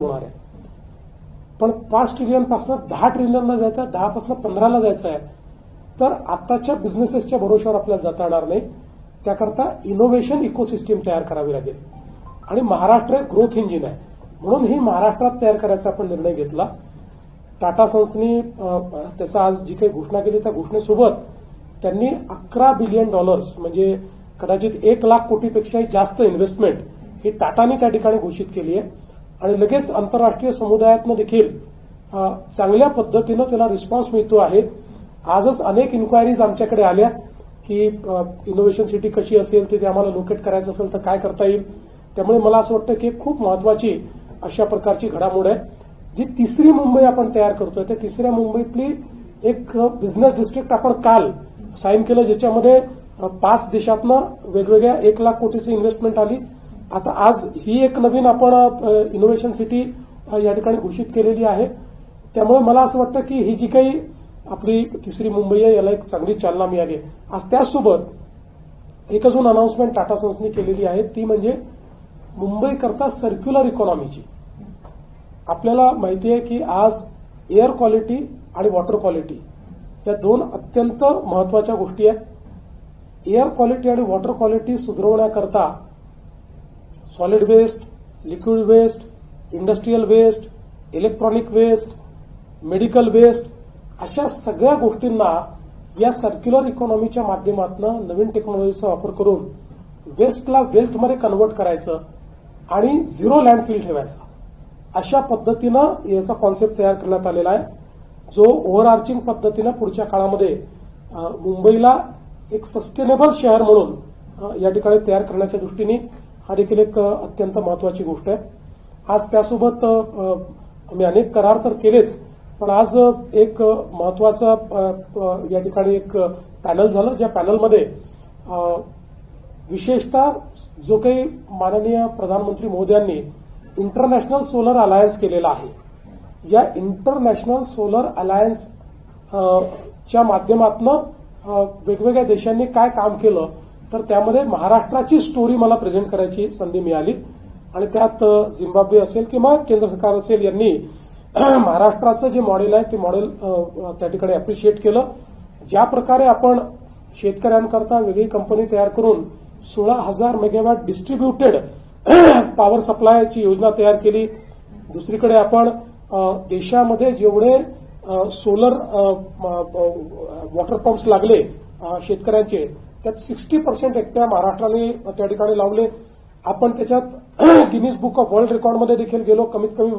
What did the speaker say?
होणार आहे. पण 5 ट्रिलियनपासून 10 ट्रिलियनला जायचं आहे, 10 पासून 15ला जायचं आहे, तर आताच्या बिझनेसेसच्या भरोश्यावर आपल्याला जाता येणार नाही. त्याकरता इनोव्हेशन इकोसिस्टीम तयार करावी लागेल आणि महाराष्ट्र एक ग्रोथ इंजिन आहे. म्हणून ही महाराष्ट्रात तयार करायचा आपण निर्णय घेतला. टाटा सन्सनी त्याचा आज जी काही घोषणा केली त्या घोषणेसोबत त्यांनी $11 बिलियन म्हणजे कदाचित 1 लाख कोटीपेक्षाही जास्त इन्व्हेस्टमेंट ही टाटाने त्या ठिकाणी घोषित केली आहे आणि लगेच आंतरराष्ट्रीय समुदायातनं देखील चांगल्या पद्धतीनं त्याला रिस्पॉन्स मिळतो आहे. आजच अनेक इन्क्वायरीज आमच्याकडे आल्या की इनोव्हेशन सिटी कशी असेल ते आम्हाला लोकेट करायचं असेल तर काय करता येईल. त्यामुळे मला असं वाटतं की खूप महत्वाची अशा प्रकारची घडामोड आहे. जी तिसरी मुंबई आपण तयार करतोय त्या तिसऱ्या मुंबईतली एक बिझनेस डिस्ट्रिक्ट आपण काल साईन केलं, ज्याच्यामध्ये 5 देशातनं वेगवेगळ्या 1 लाख कोटीची इन्व्हेस्टमेंट आली. आता आज ही एक नवीन आपण इनोव्हेशन सिटी या ठिकाणी घोषित केलेली आहे. त्यामुळे मला असं वाटतं की ही जी काही आपली तिसरी मुंबई आहे याला एक चांगली चालना मिळाली. आज त्याचसोबत एक अजून अनाउन्समेंट टाटा सन्सनी केलेली आहे, ती म्हणजे मुंबई करता सर्क्युलर इकॉनॉमीची. आपल्याला माहिती आहे की आज एअर क्वालिटी आणि वॉटर क्वालिटी या 2 अत्यंत महत्वाच्या गोष्टी आहेत. एअर क्वालिटी आणि वॉटर क्वालिटी सुधारवण्याकरता solid waste, liquid waste, industrial waste, electronic waste, medical waste अशा सगळ्या गोष्टींना या सर्क्युलर इकॉनॉमीच्या माध्यमातून नवीन टेक्नॉलॉजीचा वापर करून वेस्टला वेल्थमध्ये कन्व्हर्ट करायचं आणि झिरो लँडफिल ठेवायचा. अशा पद्धतीनं याचा कॉन्सेप्ट तयार करण्यात आलेला आहे, जो ओव्हरआर्चिंग पद्धतीनं पुढच्या काळामध्ये मुंबईला एक सस्टेनेबल शहर म्हणून या ठिकाणी तयार करण्याच्या दृष्टीने हा देखील एक अत्यंत महत्वाची गोष्ट आहे. आज त्यासोबत आम्ही अनेक करार तर केलेच, पण आज एक महत्वाचा या ठिकाणी एक पॅनल झालं, ज्या पॅनलमध्ये विशेषतः जो काही माननीय प्रधानमंत्री मोदयांनी इंटरनॅशनल सोलर अलायन्स केलेला आहे, या इंटरनॅशनल सोलर अलायन्स च्या माध्यमातून वेगवेगळ्या देशांनी काय काम केलं तर त्यामध्ये महाराष्ट्राची स्टोरी मला प्रेझेंट करायची संधी मिळाली आणि त्यात झिम्बाब्वे असेल किंवा केंद्र सरकार असेल यांनी महाराष्ट्राचं जे मॉडेल आहे ते मॉडेल त्या ठिकाणी अप्रिशिएट केलं. ज्या प्रकारे आपण शेतकऱ्यांकरता वेगळी कंपनी तयार करून 16,000 मेगावॅट डिस्ट्रीब्युटेड पॉवर सप्लायची योजना तयार केली. दुसरीकडे आपण देशामध्ये जेवढे सोलर वॉटर पंप्स लागले शेतकऱ्यांचे त्यात 60% एकट्या महाराष्ट्राने त्या ठिकाणी लावले. आपण त्याच्यात गिनीज बुक ऑफ वर्ल्ड रेकॉर्डमध्ये देखील गेलो. कमीत कमी